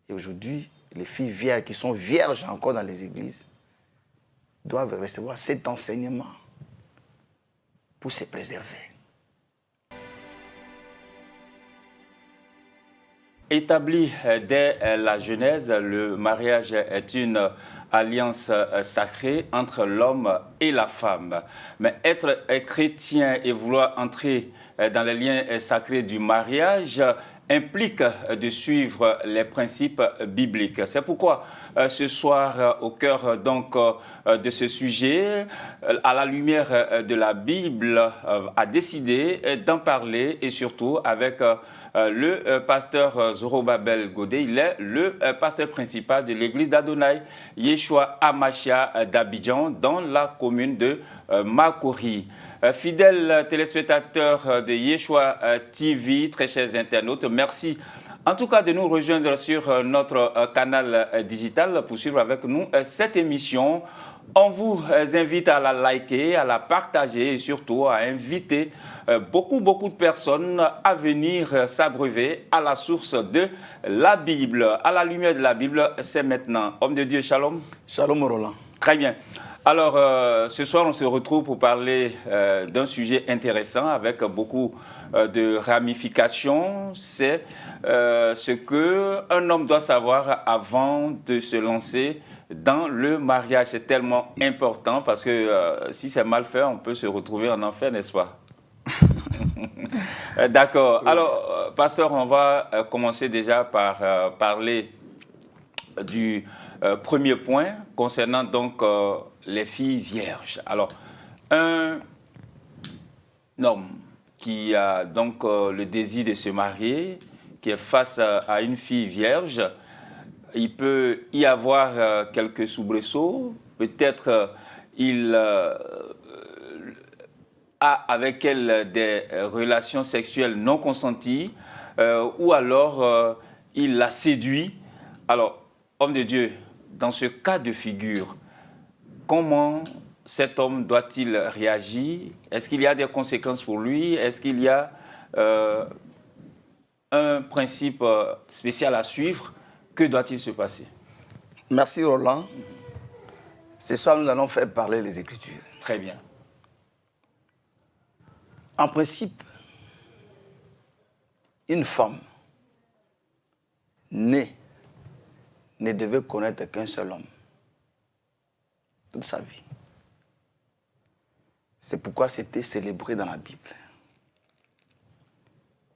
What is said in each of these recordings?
Et aujourd'hui, les filles vierges qui sont vierges encore dans les églises doivent recevoir cet enseignement pour se préserver. Établi dès la Genèse, le mariage est une alliance sacrée entre l'homme et la femme. Mais être chrétien et vouloir entrer dans les liens sacrés du mariage implique de suivre les principes bibliques. C'est pourquoi ce soir, au cœur donc de ce sujet, à la lumière de la Bible, a décidé d'en parler et surtout avec le pasteur Zorobabel Godé. Il est le pasteur principal de l'église d'Adonai Yeshua Amashia d'Abidjan dans la commune de Makori. Fidèles téléspectateurs de Yeshua TV, très chers internautes, merci en tout cas de nous rejoindre sur notre canal digital pour suivre avec nous cette émission. On vous invite à la liker, à la partager et surtout à inviter beaucoup de personnes à venir s'abreuver à la source de la Bible. À la lumière de la Bible, c'est maintenant. Homme de Dieu, shalom. Shalom Roland. Très bien. Alors, ce soir, on se retrouve pour parler d'un sujet intéressant avec beaucoup de ramifications. C'est ce qu'un homme doit savoir avant de se lancer dans le mariage. C'est tellement important parce que si c'est mal fait, on peut se retrouver en enfer, n'est-ce pas? D'accord. Oui. Alors, pasteur, on va commencer déjà par parler du premier point concernant donc les filles vierges. Alors, un homme qui a donc le désir de se marier, qui est face à une fille vierge, il peut y avoir quelques soubresauts. Peut-être il a avec elle des relations sexuelles non consenties ou alors il la séduit. Alors, homme de Dieu, dans ce cas de figure, comment cet homme doit-il réagir? Est-ce qu'il y a des conséquences pour lui? Est-ce qu'il y a un principe spécial à suivre? Que doit-il se passer? Merci Roland. Ce soir, nous allons faire parler les Écritures. Très bien. En principe, une femme née ne devait connaître qu'un seul homme toute sa vie. C'est pourquoi c'était célébré dans la Bible.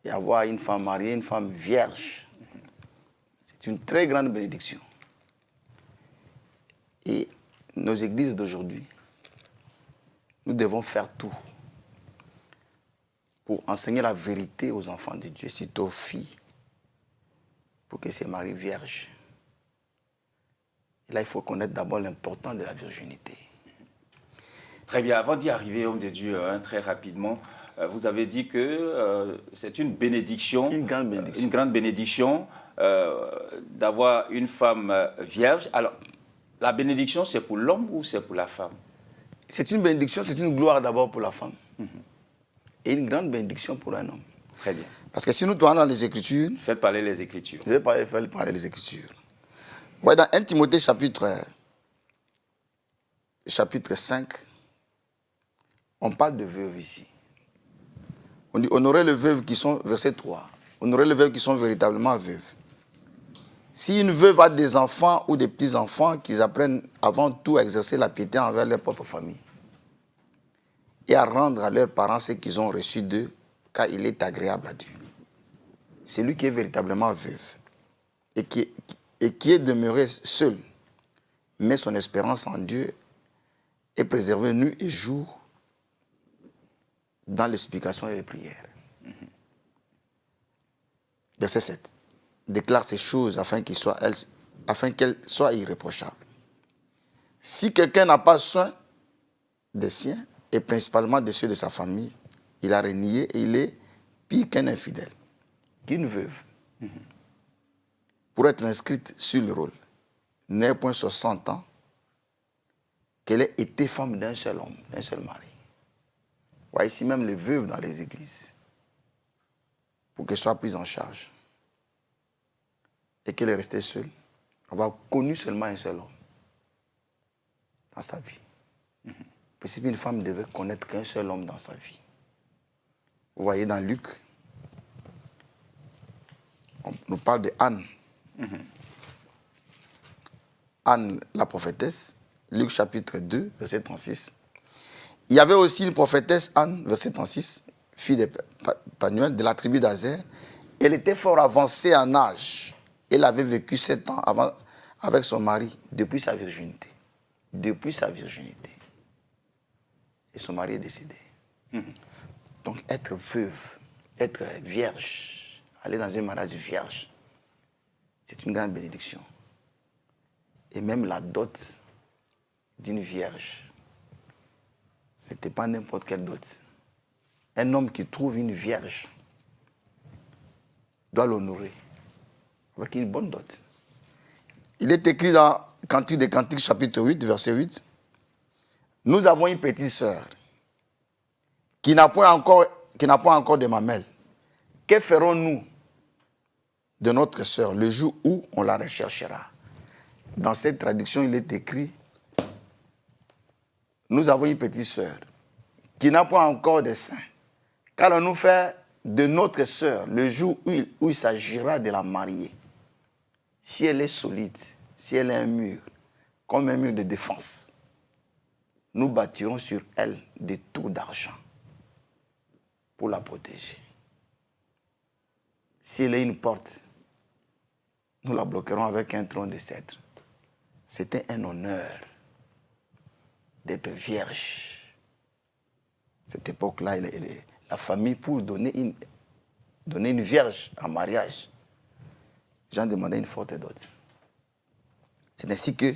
Et avoir une femme mariée, une femme vierge, c'est une très grande bénédiction. Et nos églises d'aujourd'hui, nous devons faire tout pour enseigner la vérité aux enfants de Dieu, surtout aux filles, pour qu'elles se marient vierges. Et là, il faut connaître d'abord l'importance de la virginité. Très bien. Avant d'y arriver, homme de Dieu, très rapidement, vous avez dit que c'est une bénédiction. Une grande bénédiction. Une grande bénédiction d'avoir une femme vierge. Alors, la bénédiction, c'est pour l'homme ou c'est pour la femme? C'est une bénédiction, c'est une gloire d'abord pour la femme. Et une grande bénédiction pour un homme. Très bien. Parce que si nous tournons dans les Écritures... Faites parler les Écritures. Je vais parler des Écritures. Ouais, dans 1 Timothée chapitre 5, on parle de veuves ici. On dit honorer les veuves qui sont, verset 3, honorer les veuves qui sont véritablement veuves. Si une veuve a des enfants ou des petits-enfants, qu'ils apprennent avant tout à exercer la piété envers leur propre famille et à rendre à leurs parents ce qu'ils ont reçu d'eux, car il est agréable à Dieu. C'est lui qui est véritablement veuve et qui est demeuré seul, met son espérance en Dieu et préservé nuit et jour dans les supplications et les prières. Verset 7. Déclare ces choses afin qu'elles soient irréprochables. Si quelqu'un n'a pas soin des siens, et principalement de ceux de sa famille, il a renié et il est pire qu'un infidèle, qu'une veuve. Pour être inscrite sur le rôle, n'ait point 60 ans, qu'elle ait été femme d'un seul homme, d'un seul mari. Voyez ici même les veuves dans les églises, pour qu'elles soient prises en charge. et qu'elle est restée seule, avoir connu seulement un seul homme dans sa vie. Parce qu'une femme devait connaître qu'un seul homme dans sa vie. Vous voyez dans Luc, on nous parle de Anne. Anne, la prophétesse, Luc chapitre 2, verset 36. Il y avait aussi une prophétesse, Anne, verset 36, fille de Panuel, de la tribu d'Azer. Elle était fort avancée en âge. Elle avait vécu 7 ans avec son mari depuis sa virginité. Depuis sa virginité. Et son mari est décédé. Donc être veuve, être vierge, aller dans un mariage vierge, c'est une grande bénédiction. Et même la dot d'une vierge, ce n'était pas n'importe quelle dot. Un homme qui trouve une vierge doit l'honorer avec une bonne dot. Il est écrit dans Cantique des Cantiques, chapitre 8, verset 8. Nous avons une petite sœur qui n'a pas encore de mamelle. Que ferons-nous de notre sœur le jour où on la recherchera? Dans cette traduction, il est écrit, nous avons une petite sœur qui n'a pas encore de sein. Qu'allons-nous faire de notre sœur le jour où il s'agira de la marier? Si elle est solide, si elle est un mur, comme un mur de défense, nous bâtirons sur elle des tours d'argent pour la protéger. Si elle est une porte, nous la bloquerons avec un tronc de cèdre. C'était un honneur d'être vierge. Cette époque-là, la famille, pour donner une vierge en mariage, les gens demandaient une forte dot. C'est ainsi que,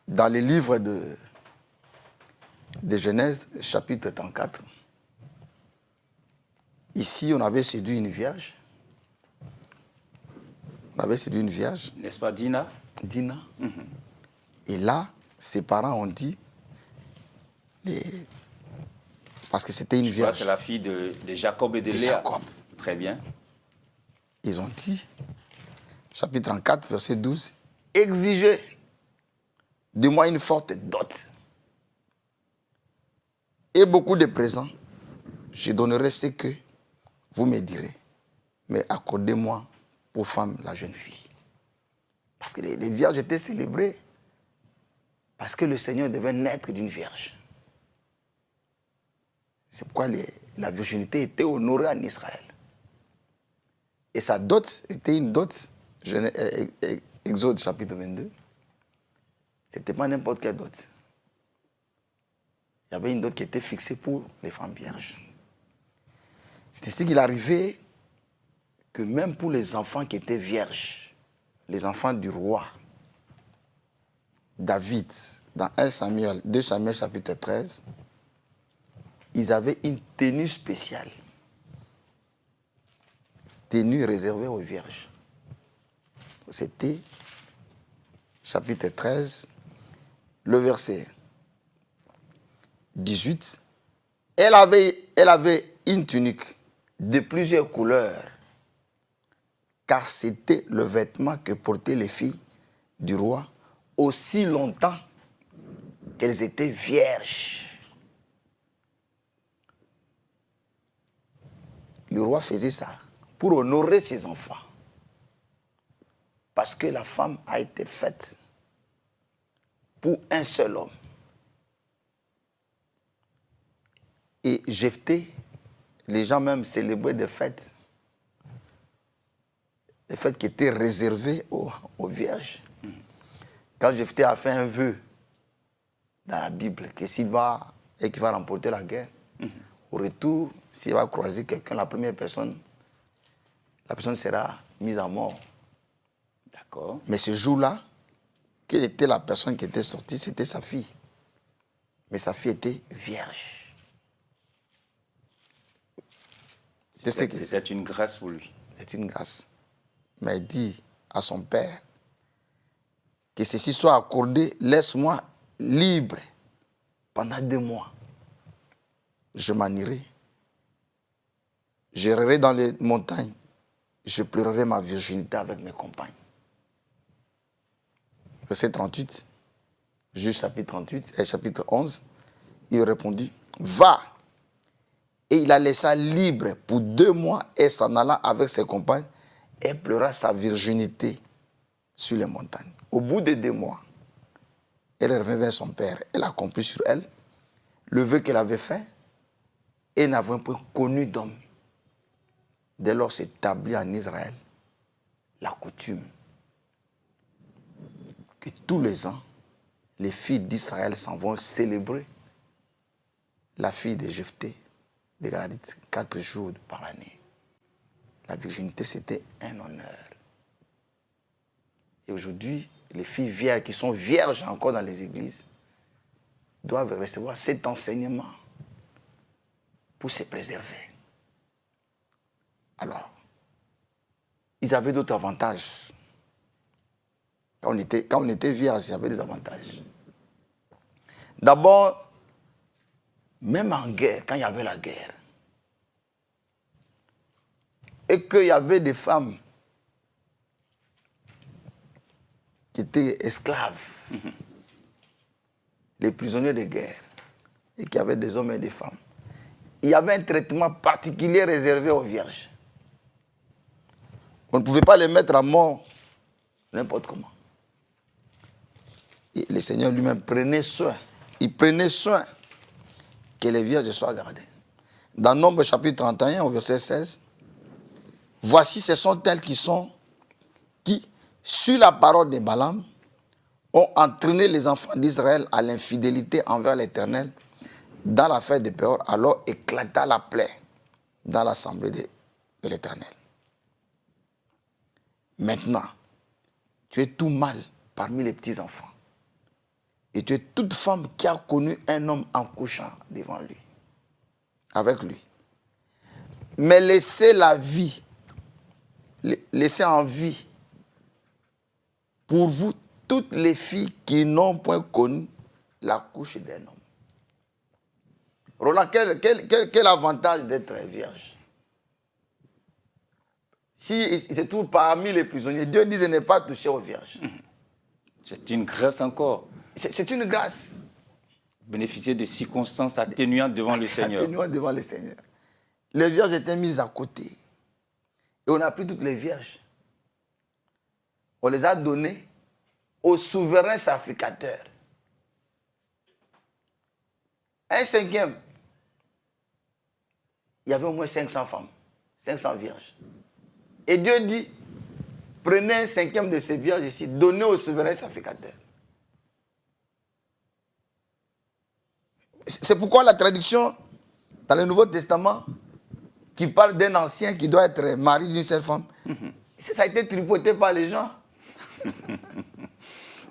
dans les livres de Genèse, chapitre 34, ici, on avait séduit une vierge. On avait séduit une vierge. N'est-ce pas Dina? Dina. Et là, ses parents ont dit, parce que c'était une vierge. C'est la fille de Jacob et de Léa. Jacob. Très bien. Ils ont dit, chapitre 34, verset 12, exigez de moi une forte dot et beaucoup de présents. Je donnerai ce que vous me direz, mais accordez-moi pour femme la jeune fille. Parce que les vierges étaient célébrées parce que le Seigneur devait naître d'une vierge. C'est pourquoi la virginité était honorée en Israël. Et sa dot était une dot, Exode chapitre 22. Ce n'était pas n'importe quelle dot. Il y avait une dot qui était fixée pour les femmes vierges. C'est ainsi qu'il arrivait que même pour les enfants qui étaient vierges, les enfants du roi, David, dans 2 Samuel chapitre 13, ils avaient une tenue spéciale. Tenue réservée aux vierges. C'était chapitre 13, le verset 18. Elle avait une tunique de plusieurs couleurs, car c'était le vêtement que portaient les filles du roi aussi longtemps qu'elles étaient vierges. Le roi faisait ça pour honorer ses enfants. Parce que la femme a été faite pour un seul homme. Et Jephthé, les gens même célébraient des fêtes qui étaient réservées aux vierges. Quand Jephthé a fait un vœu dans la Bible que s'il va et qu'il va remporter la guerre, au retour, s'il va croiser quelqu'un, la personne sera mise à mort. D'accord. Mais ce jour-là, quelle était la personne qui était sortie? C'était sa fille. Mais sa fille était vierge. C'était une grâce pour lui. C'est une grâce. Mais il dit à son père que ceci soit accordé, laisse-moi libre pendant 2 mois. Je m'en irai. J'irai dans les montagnes. je pleurerai ma virginité avec mes compagnes. Verset 38, Juge chapitre 38 et chapitre 11, il répondit, va. Et il la laissa libre pour 2 mois et s'en alla avec ses compagnes et pleura sa virginité sur les montagnes. Au bout de 2 mois, elle revint vers son père. Elle accomplit sur elle le vœu qu'elle avait fait et n'avait point connu d'homme. Dès lors s'établit en Israël la coutume que tous les ans, les filles d'Israël s'en vont célébrer la fille de Jephthé, des Galadites, 4 jours par année. La virginité, c'était un honneur. Et aujourd'hui, les filles vierges qui sont vierges encore dans les églises doivent recevoir cet enseignement pour se préserver. Alors, ils avaient d'autres avantages. Quand on était vierge, il y avait des avantages. D'abord, même en guerre, quand il y avait la guerre, et qu'il y avait des femmes qui étaient esclaves, les prisonniers de guerre, et qui avaient des hommes et des femmes, il y avait un traitement particulier réservé aux vierges. On ne pouvait pas les mettre à mort n'importe comment. Et le Seigneur lui-même prenait soin. Il prenait soin que les vierges soient gardées. Dans Nombre chapitre 31, au verset 16, voici, ce sont elles qui, sur la parole de Balaam, ont entraîné les enfants d'Israël à l'infidélité envers l'Éternel dans l'affaire de Péor. Alors éclata la plaie dans l'assemblée de l'Éternel. Maintenant, tu es tout mâle parmi les petits-enfants. Et tu es toute femme qui a connu un homme en couchant devant lui, avec lui. Mais laissez la vie, laissez en vie pour vous toutes les filles qui n'ont point connu la couche d'un homme. Roland, quel avantage d'être vierge? Si il se trouve parmi les prisonniers, Dieu dit de ne pas toucher aux vierges. C'est une grâce encore. C'est une grâce. Bénéficier de circonstances atténuantes devant le Seigneur. Atténuantes devant le Seigneur. Les vierges étaient mises à côté. Et on a pris toutes les vierges. On les a données au souverain sacrificateur. Un cinquième. Il y avait au moins 500 femmes, 500 vierges. Et Dieu dit, prenez un cinquième de ces vierges ici, donnez au souverain sacrificateur. C'est pourquoi la traduction dans le Nouveau Testament qui parle d'un ancien qui doit être mari d'une seule femme, ça a été tripoté par les gens.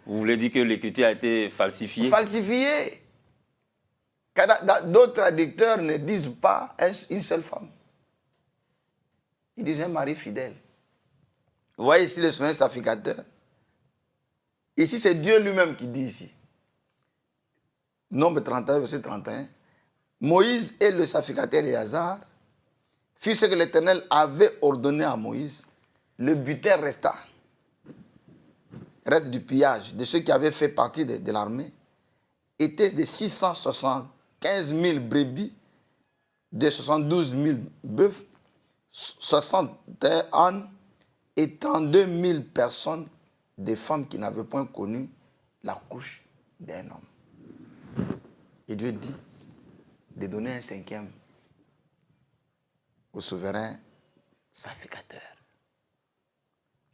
Vous voulez dire que l'écriture a été falsifiée? Falsifiée. D'autres traducteurs ne disent pas une seule femme. Ils disent un mari fidèle. Vous voyez ici le souverain sacrificateur. Ici, c'est Dieu lui-même qui dit ici. Nombre 31, verset 31. Moïse et le sacrificateur Éléazar firent ce que l'Éternel avait ordonné à Moïse. Le butin resta. Reste du pillage de ceux qui avaient fait partie de l'armée était de 675 000 brebis, de 72 000 bœufs, 61 ânes et 32 000 personnes, des femmes qui n'avaient point connu la couche d'un homme. Et Dieu dit de donner un cinquième au souverain sacrificateur.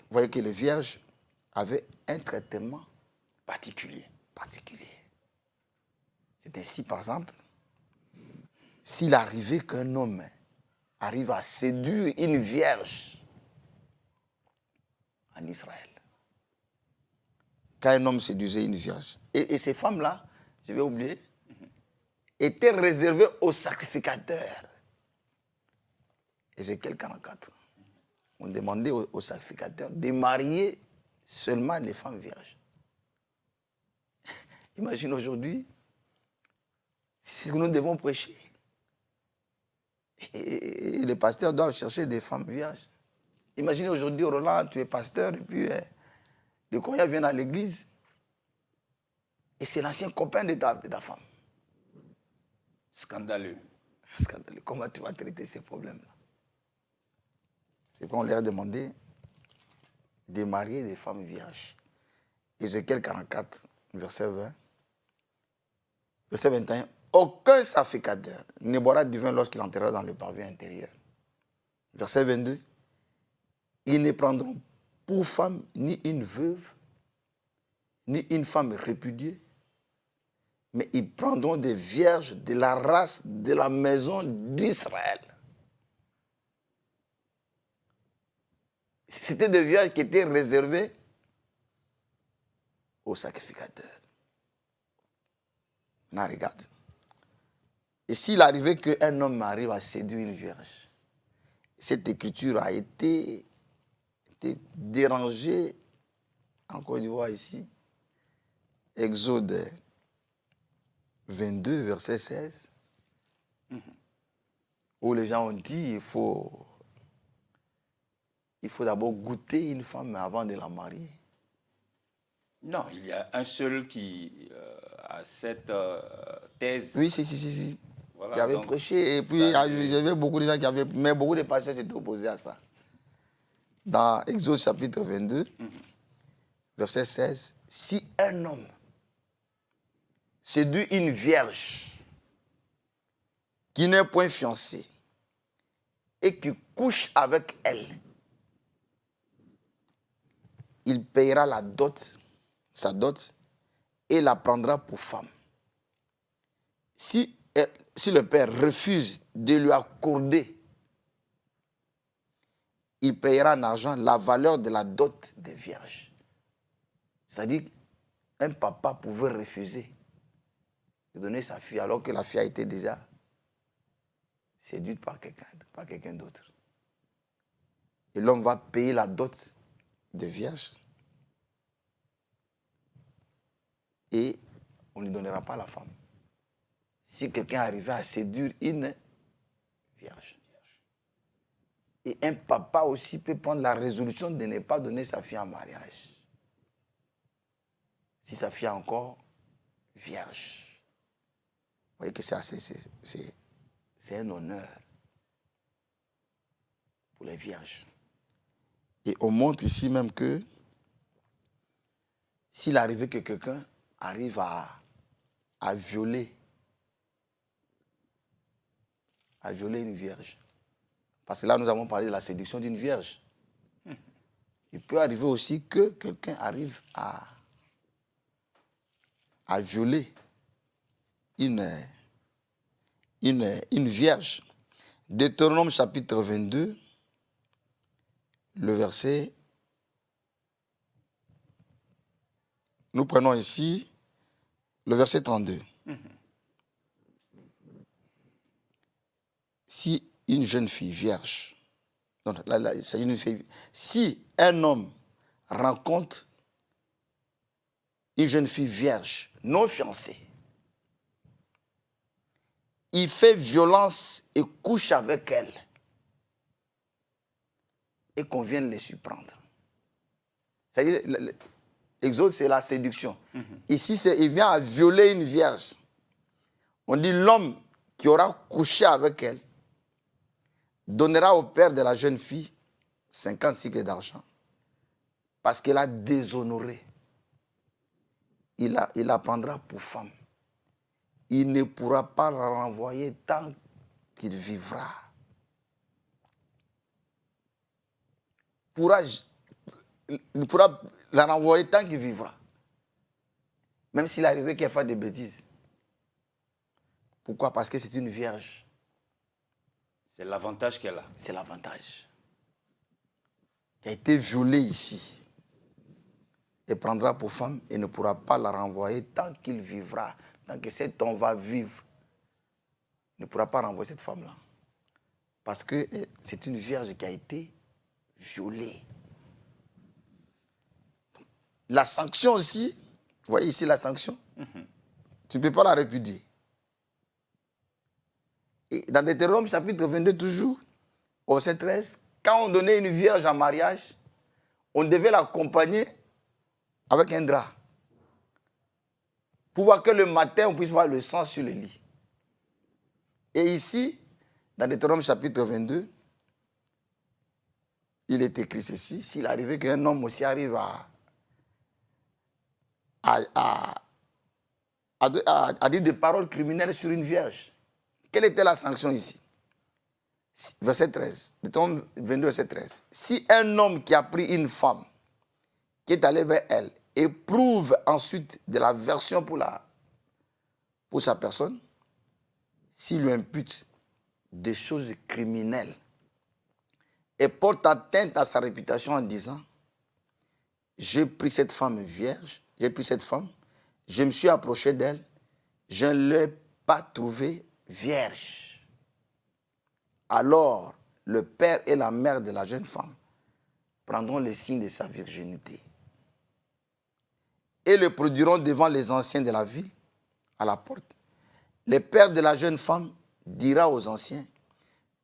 Vous voyez que les vierges avaient un traitement particulier. C'est ainsi, par exemple, s'il arrivait qu'un homme arrive à séduire une vierge en Israël, quand un homme séduisait une vierge, et ces femmes-là, je vais oublier, étaient réservées aux sacrificateurs. Ézéchiel 44. On demandait aux sacrificateurs de marier seulement les femmes vierges. Imagine aujourd'hui, c'est ce que nous devons prêcher. Et les pasteurs doivent chercher des femmes vierges. Imaginez aujourd'hui, Roland, tu es pasteur, et puis le cognac vient à l'église, et c'est l'ancien copain de ta femme. Scandaleux. Scandaleux. Comment tu vas traiter ces problèmes-là? C'est pourquoi on leur a demandé de marier des femmes vierges. Ézéchiel 44, verset 20. Verset 21. Aucun sacrificateur ne boira du vin lorsqu'il entrera dans le parvis intérieur. Verset 22. Ils ne prendront pour femme ni une veuve, ni une femme répudiée, mais ils prendront des vierges de la race de la maison d'Israël. C'était des vierges qui étaient réservées aux sacrificateurs. Maintenant, regarde. Et s'il arrivait qu'un homme arrive à séduire une vierge, cette écriture a été dérangée en Côte d'Ivoire ici. Exode 22, verset 16, où les gens ont dit il faut d'abord goûter une femme avant de la marier. Non, il y a un seul qui a cette thèse. Oui, si. Voilà, Qui avait donc, prêché, et puis il y avait beaucoup de gens qui avaient, mais beaucoup de pasteurs s'étaient opposés à ça. Dans Exode chapitre 22, verset 16, si un homme séduit une vierge qui n'est point fiancée et qui couche avec elle, il payera sa dot, et la prendra pour femme. Si le père refuse de lui accorder, il payera en argent la valeur de la dot des vierges. C'est-à-dire qu'un papa pouvait refuser de donner sa fille alors que la fille a été déjà séduite par quelqu'un d'autre. Et l'homme va payer la dot des vierges et on ne lui donnera pas la femme. Si quelqu'un arrivait à séduire une vierge. Et un papa aussi peut prendre la résolution de ne pas donner sa fille en mariage. Si sa fille est encore vierge. Vous voyez que c'est un honneur pour les vierges. Et on montre ici même que s'il arrivait que quelqu'un arrive à violer une vierge, parce que là nous avons parlé de la séduction d'une vierge, il peut arriver aussi que quelqu'un arrive à violer une vierge. Deutéronome chapitre 22, le verset, nous prenons ici le verset 32. Si une jeune fille vierge, si un homme rencontre une jeune fille vierge, non fiancée, il fait violence et couche avec elle, et qu'on vienne les surprendre. C'est-à-dire, l'exode, c'est la séduction. Ici, il vient à violer une vierge. On dit l'homme qui aura couché avec elle donnera au père de la jeune fille 50 cycles d'argent parce qu'elle a déshonoré. Il la prendra pour femme. Il ne pourra pas la renvoyer tant qu'il vivra. Il pourra la renvoyer tant qu'il vivra. Même s'il arrivait qu'elle fasse des bêtises. Pourquoi? Parce que c'est une vierge. C'est l'avantage qu'elle a. C'est l'avantage. Qui a été violée ici. Elle prendra pour femme et ne pourra pas la renvoyer tant qu'il vivra. Tant que cet homme va vivre. Il ne pourra pas renvoyer cette femme-là. Parce que c'est une vierge qui a été violée. La sanction aussi, vous voyez ici la sanction, tu ne peux pas la répudier. Et dans Deutéronome chapitre 22 toujours, au verset 13, quand on donnait une vierge en mariage, on devait l'accompagner avec un drap. Pour voir que le matin, on puisse voir le sang sur le lit. Et ici, dans Deutéronome chapitre 22, il est écrit ceci: s'il arrivait qu'un homme aussi arrive à dire des paroles criminelles sur une vierge, quelle était la sanction ici? Verset 13, Deutéronome 22, verset 13. Si un homme qui a pris une femme, qui est allé vers elle, éprouve ensuite de l'aversion pour sa personne, s'il lui impute des choses criminelles et porte atteinte à sa réputation en disant: j'ai pris cette femme vierge, j'ai pris cette femme, je me suis approché d'elle, je ne l'ai pas trouvée vierge. Alors, le père et la mère de la jeune femme prendront les signes de sa virginité et le produiront devant les anciens de la ville, à la porte. Le père de la jeune femme dira aux anciens: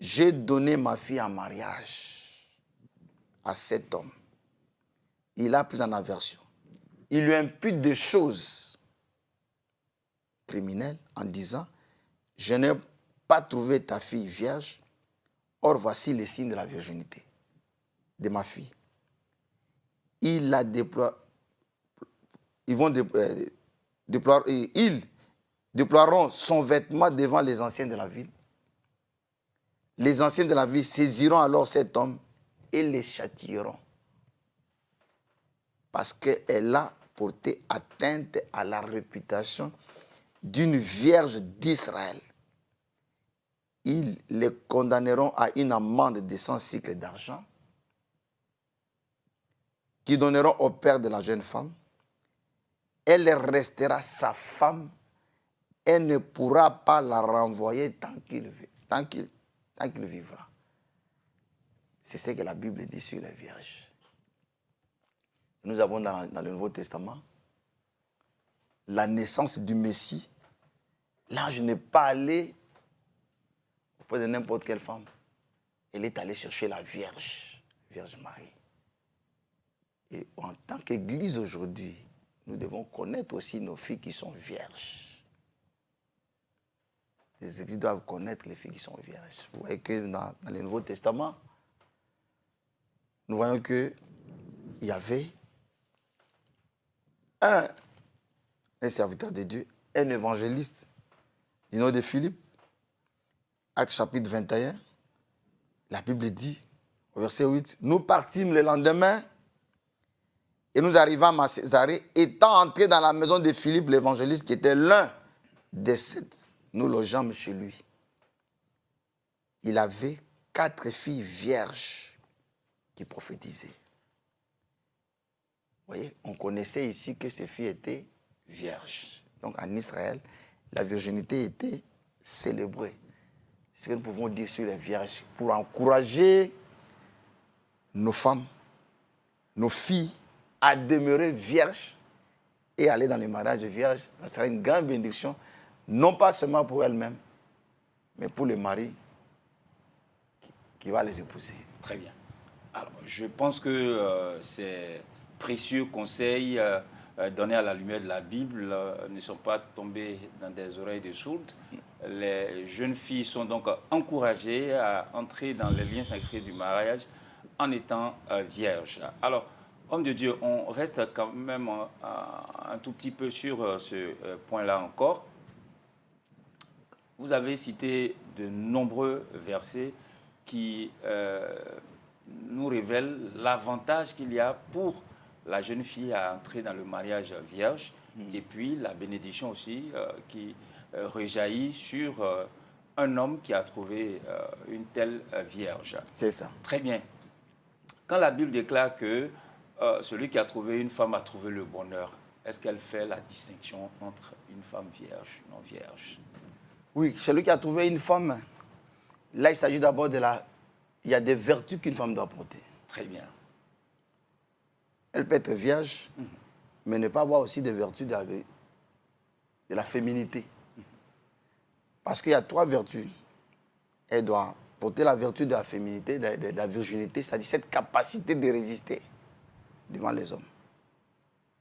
j'ai donné ma fille en mariage à cet homme. Il a pris en aversion. Il lui impute des choses criminelles en disant: je n'ai pas trouvé ta fille vierge, or voici les signes de la virginité de ma fille. Ils déploieront son vêtement devant les anciens de la ville. Les anciens de la ville saisiront alors cet homme et les châtieront, parce qu'elle a porté atteinte à la réputation d'une vierge d'Israël. Ils les condamneront à une amende de 100 cycles d'argent, qui donneront au père de la jeune femme. Elle restera sa femme. Elle ne pourra pas la renvoyer tant qu'il vivra. C'est ce que la Bible dit sur les vierges. Nous avons dans le Nouveau Testament la naissance du Messie. L'ange n'est pas allé auprès de n'importe quelle femme. Elle est allée chercher la Vierge Marie. Et en tant qu'Église aujourd'hui, nous devons connaître aussi nos filles qui sont vierges. Les Églises doivent connaître les filles qui sont vierges. Vous voyez que dans le Nouveau Testament, nous voyons qu'il y avait un serviteur de Dieu, un évangéliste du nom de Philippe. Actes chapitre 21, la Bible dit, au verset 8, nous partîmes le lendemain et nous arrivâmes à Césarée, étant entrés dans la maison de Philippe l'évangéliste, qui était l'un des 7. Nous logeâmes chez lui. Il avait 4 filles vierges qui prophétisaient. Vous voyez, on connaissait ici que ces filles étaient vierges. Donc en Israël, la virginité était célébrée. C'est ce que nous pouvons dire sur les vierges pour encourager nos femmes, nos filles à demeurer vierges et aller dans les mariages de vierges. Ça sera une grande bénédiction, non pas seulement pour elles-mêmes, mais pour le mari qui va les épouser. Très bien. Alors, je pense que ces précieux conseils donnés à la lumière de la Bible ne sont pas tombés dans des oreilles de sourdes. Les jeunes filles sont donc encouragées à entrer dans les liens sacrés du mariage en étant vierges. Alors, homme de Dieu, on reste quand même un tout petit peu sur ce point-là encore. Vous avez cité de nombreux versets qui nous révèlent l'avantage qu'il y a pour la jeune fille à entrer dans le mariage vierge, et puis la bénédiction aussi qui rejaillit sur un homme qui a trouvé une telle vierge. C'est ça. Très bien. Quand la Bible déclare que celui qui a trouvé une femme a trouvé le bonheur, est-ce qu'elle fait la distinction entre une femme vierge et non vierge? Oui, celui qui a trouvé une femme, là il s'agit d'abord il y a des vertus qu'une femme doit porter. Très bien. Elle peut être vierge, mais ne pas avoir aussi des vertus de la féminité. Parce qu'il y a 3 vertus. Elle doit porter la vertu de la féminité, de la virginité, c'est-à-dire cette capacité de résister devant les hommes.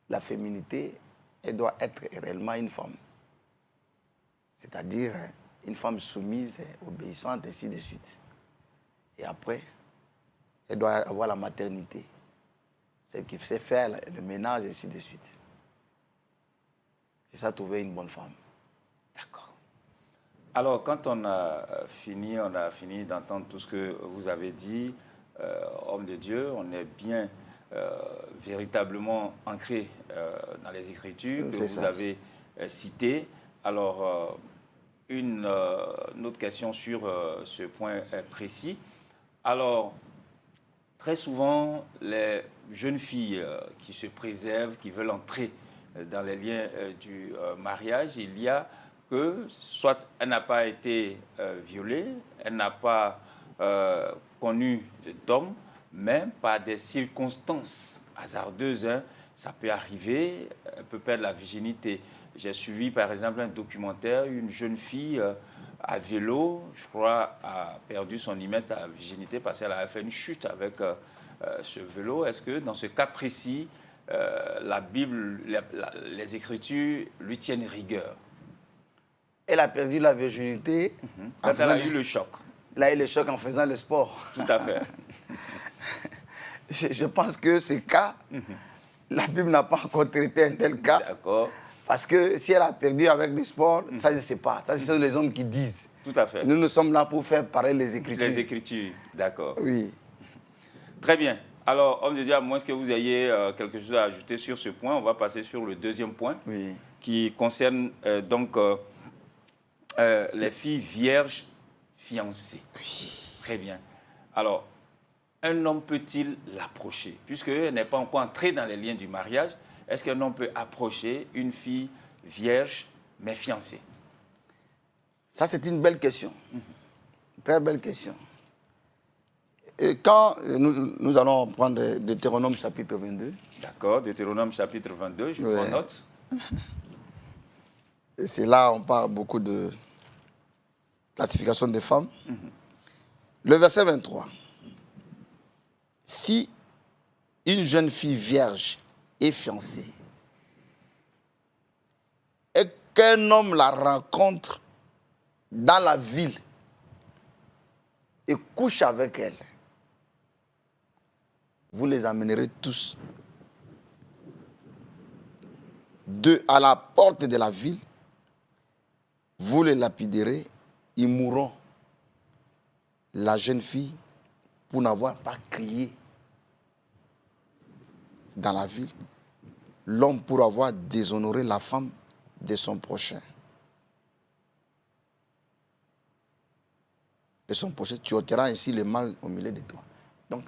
La féminité, elle doit être réellement une femme. C'est-à-dire une femme soumise, obéissante, ainsi de suite. Et après, elle doit avoir la maternité. Celle qui sait faire le ménage, ainsi de suite. C'est ça, trouver une bonne femme. D'accord. Alors, quand on a fini d'entendre tout ce que vous avez dit, homme de Dieu, on est bien véritablement ancré dans les Écritures que vous avez citées. Alors, une autre question sur ce point précis. Alors, très souvent, les jeunes filles qui se préservent, qui veulent entrer dans les liens du mariage, il y a que soit elle n'a pas été violée, elle n'a pas connu d'homme, mais par des circonstances hasardeuses, hein, ça peut arriver, elle peut perdre la virginité. J'ai suivi par exemple un documentaire, une jeune fille à vélo, je crois, a perdu son hymen, sa virginité, parce qu'elle a fait une chute avec ce vélo. Est-ce que dans ce cas précis, la Bible, les Écritures lui tiennent rigueur? Elle a perdu la virginité. Elle a eu le choc. Elle a eu le choc en faisant le sport. Tout à fait. Je pense que ce cas, la Bible n'a pas encore traité un tel cas. D'accord. Parce que si elle a perdu avec le sport, ça je ne sais pas. Ça, ce sont les hommes qui disent. Tout à fait. Nous sommes là pour faire parler les Écritures. Les Écritures, d'accord. Oui. Très bien. Alors, homme de Dieu, à moins que vous ayez quelque chose à ajouter sur ce point, on va passer sur le deuxième point, Oui. qui concerne donc les filles vierges fiancées. Oui. Très bien. Alors, un homme peut-il l'approcher? Puisqu'elle n'est pas encore entrée dans les liens du mariage, est-ce qu'un homme peut approcher une fille vierge mais fiancée? Ça, c'est une belle question. Très belle question. Et quand nous allons prendre Deutéronome chapitre 22. D'accord, Deutéronome chapitre 22, je prends note. Et c'est là où on parle beaucoup de classification des femmes. Le verset 23. Si une jeune fille vierge est fiancée et qu'un homme la rencontre dans la ville et couche avec elle, vous les amènerez tous à la porte de la ville, vous les lapiderez, ils mourront. La jeune fille, pour n'avoir pas crié dans la ville, l'homme pour avoir déshonoré la femme de son prochain. De son prochain, tu ôteras ainsi le mal au milieu de toi. Donc,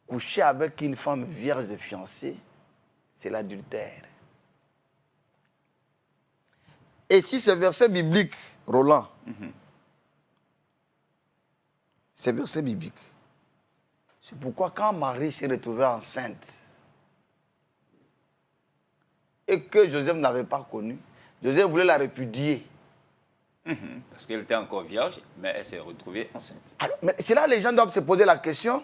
coucher avec une femme vierge de fiancée, c'est l'adultère. Et si ce verset biblique, Roland, c'est verset biblique. C'est pourquoi quand Marie s'est retrouvée enceinte et que Joseph n'avait pas connu, Joseph voulait la répudier. Parce qu'elle était encore vierge, mais elle s'est retrouvée enceinte. Alors, mais c'est là que les gens doivent se poser la question,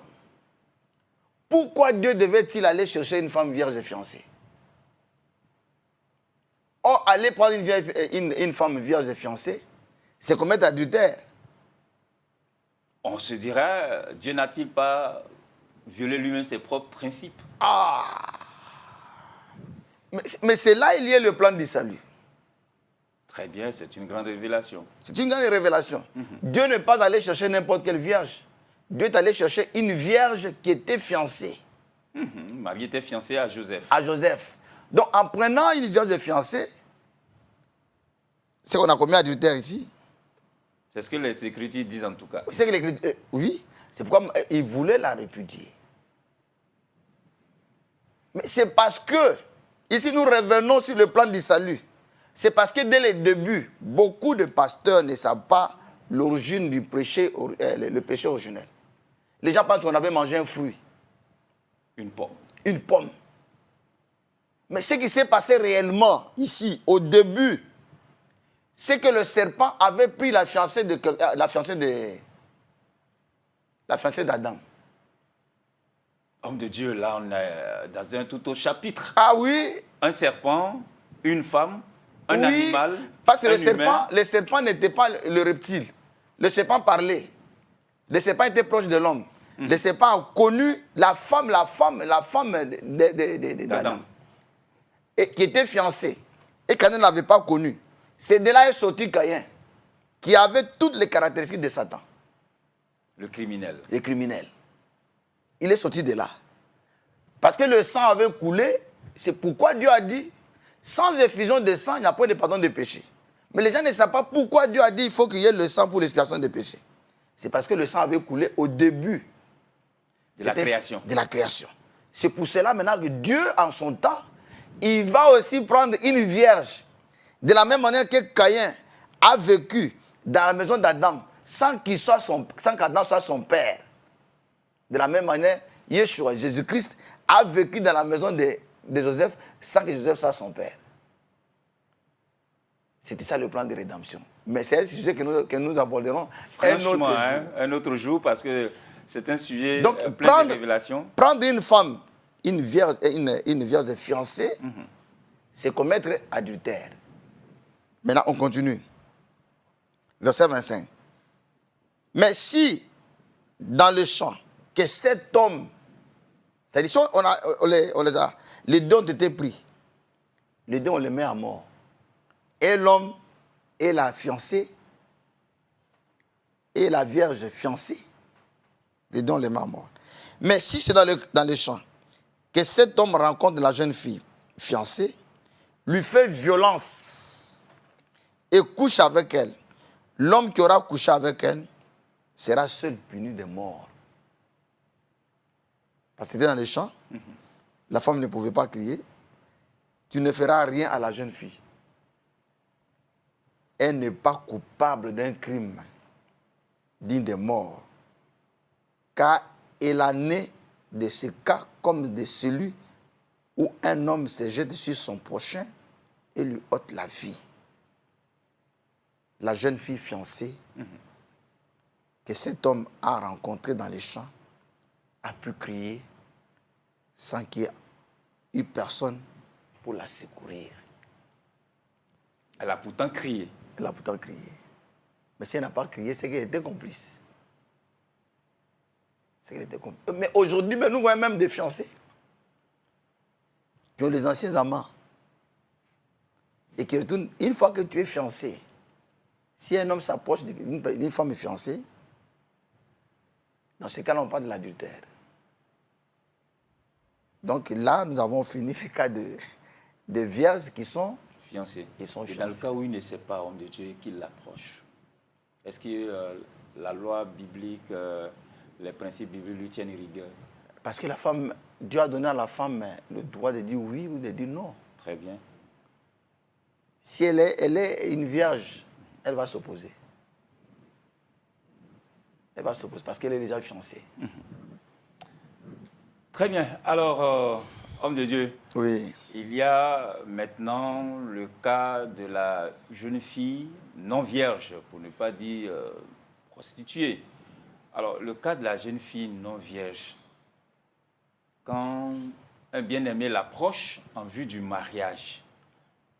pourquoi Dieu devait-il aller chercher une femme vierge fiancée? Or, aller prendre une femme vierge fiancée, c'est commettre adultère. On se dirait, Dieu n'a-t-il pas violé lui-même ses propres principes? Ah! Mais c'est là il y a le plan du salut. Très bien, c'est une grande révélation. C'est une grande révélation. Dieu n'est pas allé chercher n'importe quelle vierge. Dieu est allé chercher une vierge qui était fiancée. Marie était fiancée à Joseph. À Joseph. Donc, en prenant une vierge fiancée, c'est qu'on a commis adultère ici. C'est ce que les Écritures disent en tout cas. Oui, c'est pourquoi il voulait la répudier. Mais c'est parce que, ici nous revenons sur le plan du salut. C'est parce que dès le début, beaucoup de pasteurs ne savent pas l'origine du péché, le péché originel. Les gens pensent qu'on avait mangé un fruit. Une pomme. Une pomme. Mais ce qui s'est passé réellement ici, au début, c'est que le serpent avait pris la fiancée la fiancée d'Adam. Homme de Dieu, là, on est dans un tout autre chapitre. Ah oui, Un serpent, une femme, un oui, animal, parce que un humain. le serpent n'était pas le reptile. Le serpent parlait. Le serpent était proche de l'homme. Le serpent a connu la femme d'Adam. Et qui était fiancée. Et Caïn ne l'avait pas connue. C'est de là est sorti Caïn, qui avait toutes les caractéristiques de Satan. Le criminel. Le criminel. Il est sorti de là. Parce que le sang avait coulé, c'est pourquoi Dieu a dit, sans effusion de sang, il n'y a pas de pardon de péché. Mais les gens ne savent pas pourquoi Dieu a dit qu'il faut qu'il y ait le sang pour l'expiation des péchés. C'est parce que le sang avait coulé au début De la création. de la création. C'est pour cela maintenant que Dieu, en son temps, il va aussi prendre une vierge. De la même manière que Caïn a vécu dans la maison d'Adam sans qu'Adam soit son père. De la même manière, Yeshua, Jésus-Christ, a vécu dans la maison de Joseph sans que Joseph soit son père. C'était ça le plan de rédemption. Mais c'est un sujet que nous aborderons un autre jour, parce que c'est un sujet Donc, plein de révélations. Prendre une femme, une vierge fiancée, c'est commettre adultère. Maintenant, on continue. Verset 25. Mais si, dans le champ, que cet homme, c'est-à-dire, si les deux ont été pris, les deux, on les met à mort. Et l'homme et la fiancée, et la vierge fiancée, les deux, on les met à mort. Mais si c'est dans les champs, que cet homme rencontre la jeune fille fiancée, lui fait violence et couche avec elle, l'homme qui aura couché avec elle sera seul puni de mort. Parce que c'était dans les champs, la femme ne pouvait pas crier. Tu ne feras rien à la jeune fille. Elle n'est pas coupable d'un crime digne de mort, car elle a né de ce cas comme de celui où un homme se jette sur son prochain et lui ôte la vie. La jeune fille fiancée que cet homme a rencontrée dans les champs a pu crier sans qu'il y ait eu personne pour la secourir. Elle a pourtant crié. Elle a pourtant crié. Mais si elle n'a pas crié, c'est qu'elle était complice. C'est qu'elle était complice. Mais aujourd'hui, nous voyons même des fiancés qui ont les anciens amants et qui retournent. Une fois que tu es fiancé, si un homme s'approche d'une femme fiancée, dans ce cas-là, on parle de l'adultère. Donc là, nous avons fini le cas de vierges qui sont fiancés. Ils sont Et dans le fiancés. cas où il ne sait pas, homme de Dieu, qu'il l'approche, est-ce que la loi biblique, les principes bibliques lui tiennent rigueur? Parce que la femme, Dieu a donné à la femme le droit de dire oui ou de dire non. Très bien. Si elle est une vierge, elle va s'opposer. Elle va s'opposer parce qu'elle est déjà fiancée. Très bien. Alors, homme de Dieu, Oui. il y a maintenant le cas de la jeune fille non vierge, pour ne pas dire prostituée. Alors, le cas de la jeune fille non vierge, quand un bien-aimé l'approche en vue du mariage,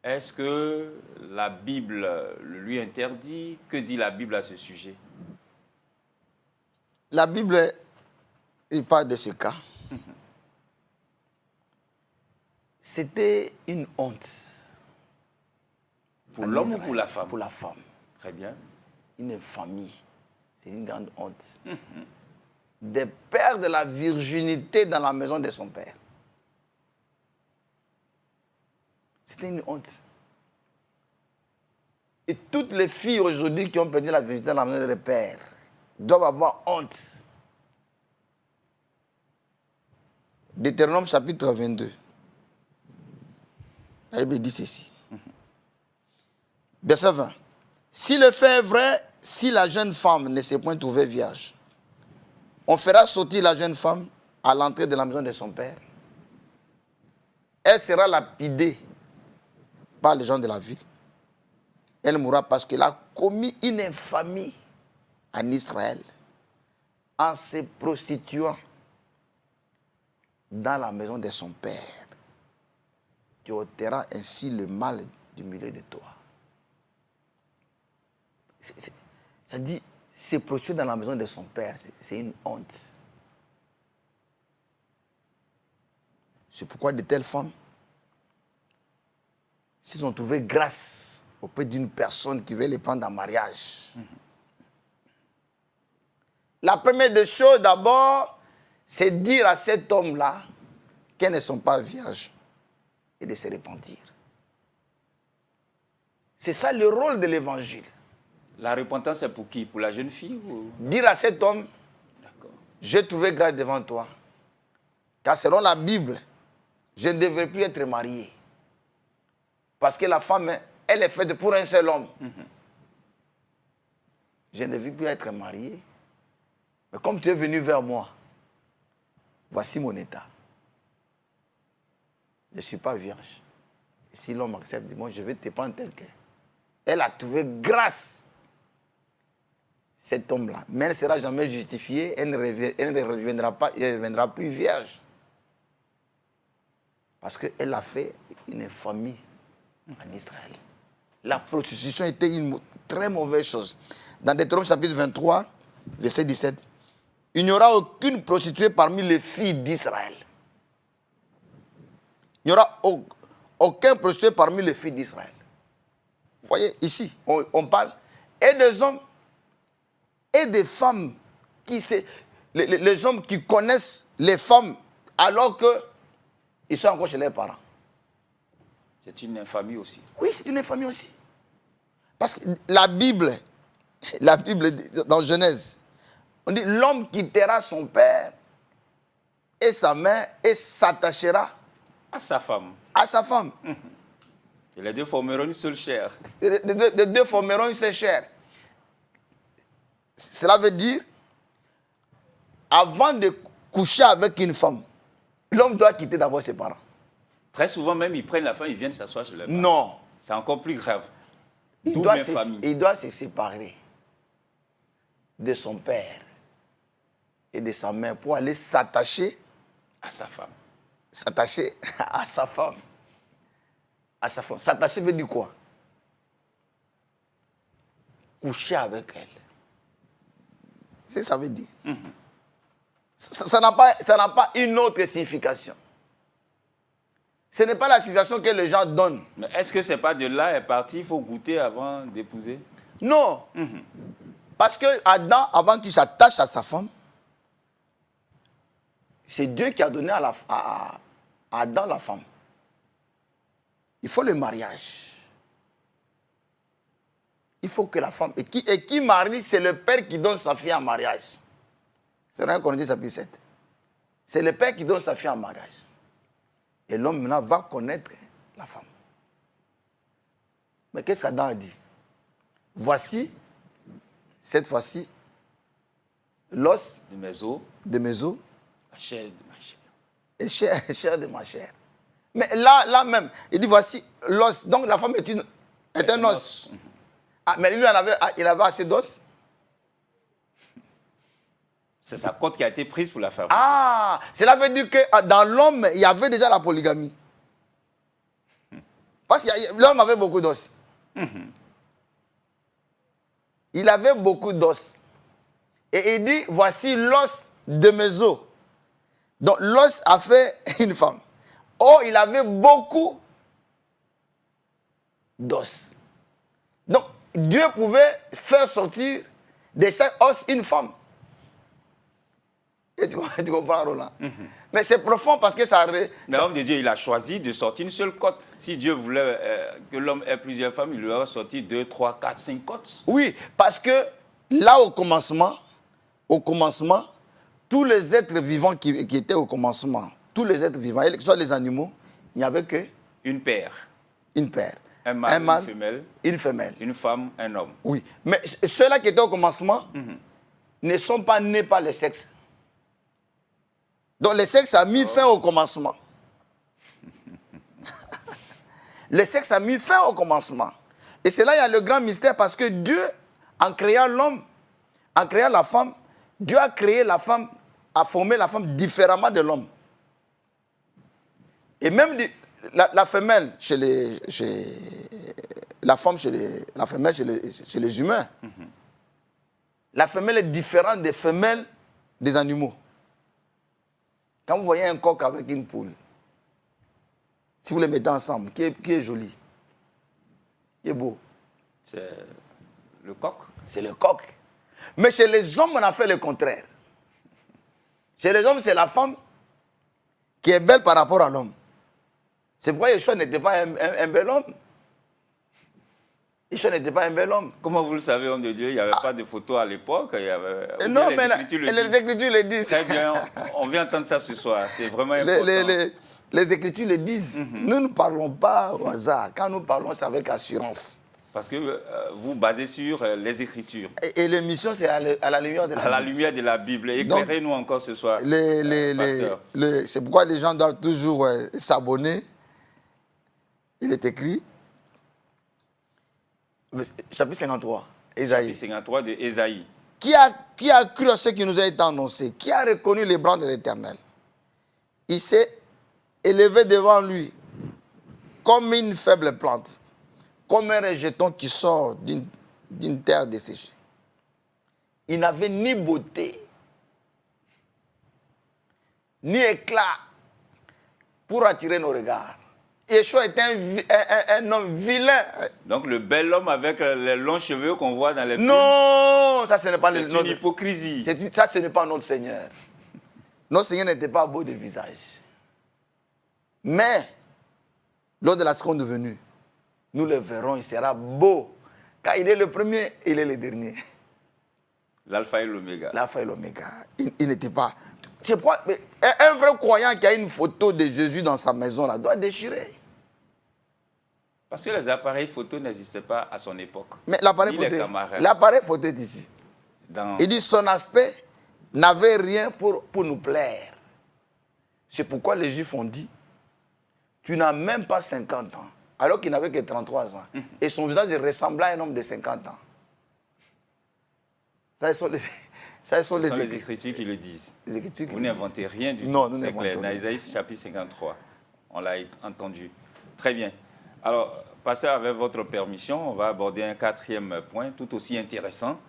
est-ce que la Bible le lui interdit? Que dit la Bible à ce sujet? La Bible, il parle de ce cas. C'était une honte. Pour en l'homme ou Israël, pour la femme? Pour la femme. Très bien. Une infamie. C'est une grande honte. De perdre la virginité dans la maison de son père. C'était une honte. Et toutes les filles aujourd'hui qui ont perdu la virginité dans la maison de leur père doivent avoir honte. Deutéronome chapitre 22. La Bible dit ceci. Verset 20. Si le fait est vrai, si la jeune femme ne s'est point trouvée vierge, on fera sortir la jeune femme à l'entrée de la maison de son père. Elle sera lapidée par les gens de la ville. Elle mourra parce qu'elle a commis une infamie en Israël. en se prostituant dans la maison de son père, tu ôteras ainsi le mal du milieu de toi. Ça dit, se prostituer dans la maison de son père, c'est une honte. C'est pourquoi de telles femmes, s'ils ont trouvé grâce auprès d'une personne qui veut les prendre en mariage, la première des choses d'abord, c'est dire à cet homme-là qu'elles ne sont pas vierges et de se repentir. C'est ça le rôle de l'évangile. La repentance, c'est pour qui? Pour la jeune fille ou... Dire à cet homme, j'ai trouvé grâce devant toi, car selon la Bible, je ne devrais plus être marié. Parce que la femme, elle est faite pour un seul homme. Je ne devrais plus être marié. Mais comme tu es venu vers moi, voici mon état. Je ne suis pas vierge. Et si l'homme accepte, moi, je vais te prendre tel quel. Elle a trouvé grâce, cet homme-là. Mais elle ne sera jamais justifiée, elle ne reviendra plus vierge. Parce qu'elle a fait une famille en Israël. La prostitution était une très mauvaise chose. Dans Deutéronome chapitre 23, verset 17, il n'y aura aucune prostituée parmi les filles d'Israël. Il n'y aura aucun prostitué parmi les filles d'Israël. Vous voyez, ici, on parle et des hommes et des femmes. Les hommes qui connaissent les femmes alors qu'ils sont encore chez leurs parents. C'est une infamie aussi. Oui, c'est une infamie aussi. Parce que la Bible, dans Genèse, on dit l'homme quittera son père et sa mère et s'attachera à sa femme. À sa femme. Et les deux formeront une seule chair. Les deux formeront une seule chair. Cela veut dire, avant de coucher avec une femme, l'homme doit quitter d'abord ses parents. Très souvent même, ils prennent la femme, ils viennent s'asseoir chez leurs parents. Non. C'est encore plus grave. Il doit se séparer de son père et de sa mère pour aller s'attacher à sa femme. S'attacher à sa femme. À sa femme. S'attacher veut dire quoi? Coucher avec elle. C'est ce que ça veut dire. Ça n'a pas une autre signification. Ce n'est pas la signification que les gens donnent. Mais est-ce que ce n'est pas de là est parti, il faut goûter avant d'épouser? Non. Parce que Adam, avant qu'il s'attache à sa femme, c'est Dieu qui a donné à Adam la femme. Il faut le mariage. Il faut que la femme... Et qui marie, c'est le père qui donne sa fille en mariage. C'est dans 1 Corinthiens chapitre 7. C'est le père qui donne sa fille en mariage. Et l'homme maintenant va connaître la femme. Mais qu'est-ce qu'Adam a dit? Voici, cette fois-ci, l'os de mes os, la chair de ma chair. Et chair de ma chair. Mais là même, il dit voici l'os. Donc la femme est un os. Ah, mais lui, il avait assez d'os. C'est sa côte qui a été prise pour la femme. Ah, cela veut dire que dans l'homme, il y avait déjà la polygamie. Parce que l'homme avait beaucoup d'os. Il avait beaucoup d'os. Et il dit, voici l'os de mes os. Donc l'os a fait une femme. Oh, il avait beaucoup d'os. Donc Dieu pouvait faire sortir de chaque os une femme. Et tu comprends, Roland? Mais c'est profond parce que ça... Mais l'homme de Dieu, il a choisi de sortir une seule côte. Si Dieu voulait que l'homme ait plusieurs femmes, il lui aurait sorti 2, 3, 4, 5 côtes. Oui, parce que là, au commencement, tous les êtres vivants qui étaient au commencement, tous les êtres vivants, que ce soit les animaux, il n'y avait que... Une paire. Une paire. Un mâle, une femelle. Une femme, un homme. Oui, mais ceux-là qui étaient au commencement ne sont pas nés par le sexe. Donc le sexe a mis fin au commencement. Le sexe a mis fin au commencement. Et c'est là il y a le grand mystère parce que Dieu, en créant l'homme, en créant la femme, Dieu a créé la femme, a formé la femme différemment de l'homme. Et même la femelle chez les... la femme la femelle chez les humains. La femelle est différente des femelles des animaux. Quand vous voyez un coq avec une poule, si vous les mettez ensemble, qui est joli, qui est beau? C'est le coq. C'est le coq. Mais chez les hommes, on a fait le contraire. Chez les hommes, c'est la femme qui est belle par rapport à l'homme. C'est pourquoi Yeshua n'était pas un bel homme. Yeshua n'était pas un bel homme. Comment vous le savez, homme de Dieu, il n'y avait pas de photos à l'époque. Non, mais les Écritures le disent. Très bien, on vient entendre ça ce soir. C'est vraiment important. Les Écritures le disent. Nous ne parlons pas au hasard. Quand nous parlons, c'est avec assurance. Parce que vous basez sur les Écritures. Et l'émission, c'est à la lumière de la Bible. À la lumière de la Bible. Éclairez-nous encore ce soir, pasteur. C'est pourquoi les gens doivent toujours s'abonner. Il est écrit, chapitre 53, Ésaïe. Chapitre 53 de Ésaïe. Qui a cru à ce qui nous a été annoncé? Qui a reconnu les bras de l'Éternel? Il s'est élevé devant lui comme une faible plante, comme un rejeton qui sort d'une terre desséchée. Il n'avait ni beauté, ni éclat pour attirer nos regards. Yeshua était un homme vilain. Donc le bel homme avec les longs cheveux qu'on voit dans les films. Non, ça ce n'est pas c'est une hypocrisie. Ça ce n'est pas notre Seigneur. Notre Seigneur n'était pas beau de visage. Mais lors de la seconde venue, nous le verrons, il sera beau. Car il est le premier, il est le dernier. L'alpha et l'oméga. L'alpha et l'oméga. Il n'était pas... C'est pourquoi un vrai croyant qui a une photo de Jésus dans sa maison là, doit déchirer. Parce que les appareils photo n'existaient pas à son époque. Mais l'appareil photo est ici. Il dit son aspect n'avait rien pour nous plaire. C'est pourquoi les Juifs ont dit, tu n'as même pas 50 ans, alors qu'il n'avait que 33 ans. Et son visage ressemblait à un homme de 50 ans. Ça, ce sont les Écritures qui le disent. Les Écritures qui vous n'inventez rien du tout. Non, nous n'inventons rien. Dans Isaïe chapitre 53, on l'a entendu. Très bien. Alors, pasteur, avec votre permission, on va aborder un quatrième point, tout aussi intéressant,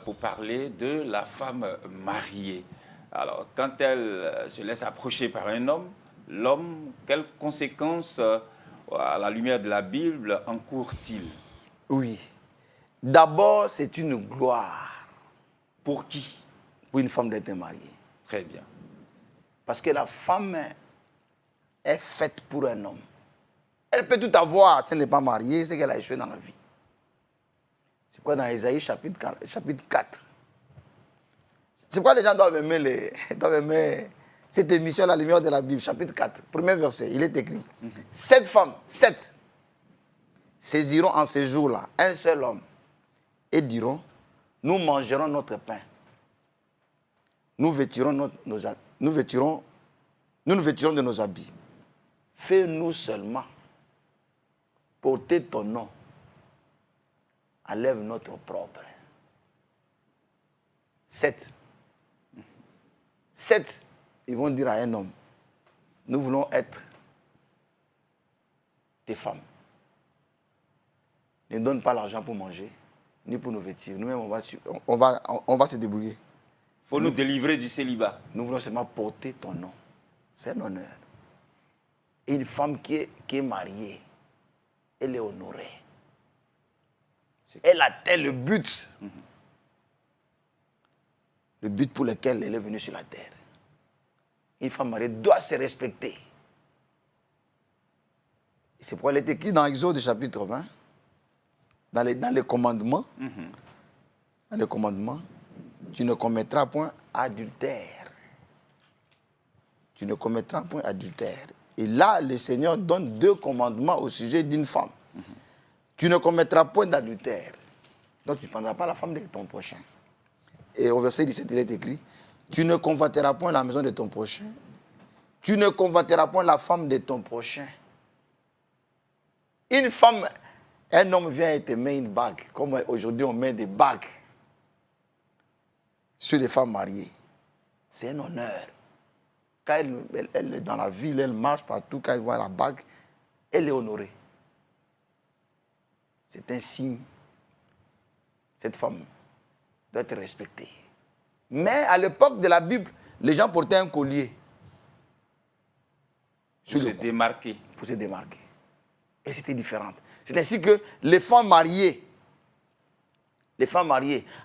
pour parler de la femme mariée. Alors, quand elle se laisse approcher par un homme, l'homme, quelles conséquences, à la lumière de la Bible, encourt-il? Oui. D'abord, c'est une gloire. Pour qui? Pour une femme d'être mariée. Très bien. Parce que la femme est faite pour un homme. Elle peut tout avoir, si elle n'est pas mariée, c'est qu'elle a échoué dans la vie. C'est quoi dans Ésaïe chapitre 4. C'est pourquoi les gens doivent aimer cette émission à la lumière de la Bible, chapitre 4, premier verset, il est écrit. 7 femmes, 7, saisiront en ces jours-là un seul homme et diront, nous mangerons notre pain. Nous nous vêtirons de nos habits. Fais-nous seulement porter ton nom. Enlève notre propre. 7. 7, ils vont dire à un homme, nous voulons être tes femmes. Ne donne pas l'argent pour manger, ni pour nous vêtir. Nous-mêmes, on va se débrouiller. Il faut nous délivrer du célibat. Nous voulons seulement porter ton nom. C'est un honneur. Et une femme qui est mariée, elle est honorée. Elle atteint le but. Le but pour lequel elle est venue sur la terre. Une femme mariée doit se respecter. C'est pourquoi elle est écrite dans Exode chapitre 20, dans les commandements. Dans les commandements, tu ne commettras point adultère. Tu ne commettras point adultère. Et là, le Seigneur donne 2 commandements au sujet d'une femme. Tu ne commettras point d'adultère. Donc tu ne prendras pas la femme de ton prochain. Et au verset 17, il est écrit, tu ne convoiteras point la maison de ton prochain. Tu ne convoiteras point la femme de ton prochain. Une femme, un homme vient et te met une bague, comme aujourd'hui on met des bagues. sur les femmes mariées. C'est un honneur. Quand elle est dans la ville, elle marche partout, quand elle voit la bague, elle est honorée. C'est un signe. Cette femme doit être respectée. Mais à l'époque de la Bible, les gens portaient un collier. Pour se démarquer. Pour se démarquer. Et c'était différent. C'est ainsi que les femmes mariées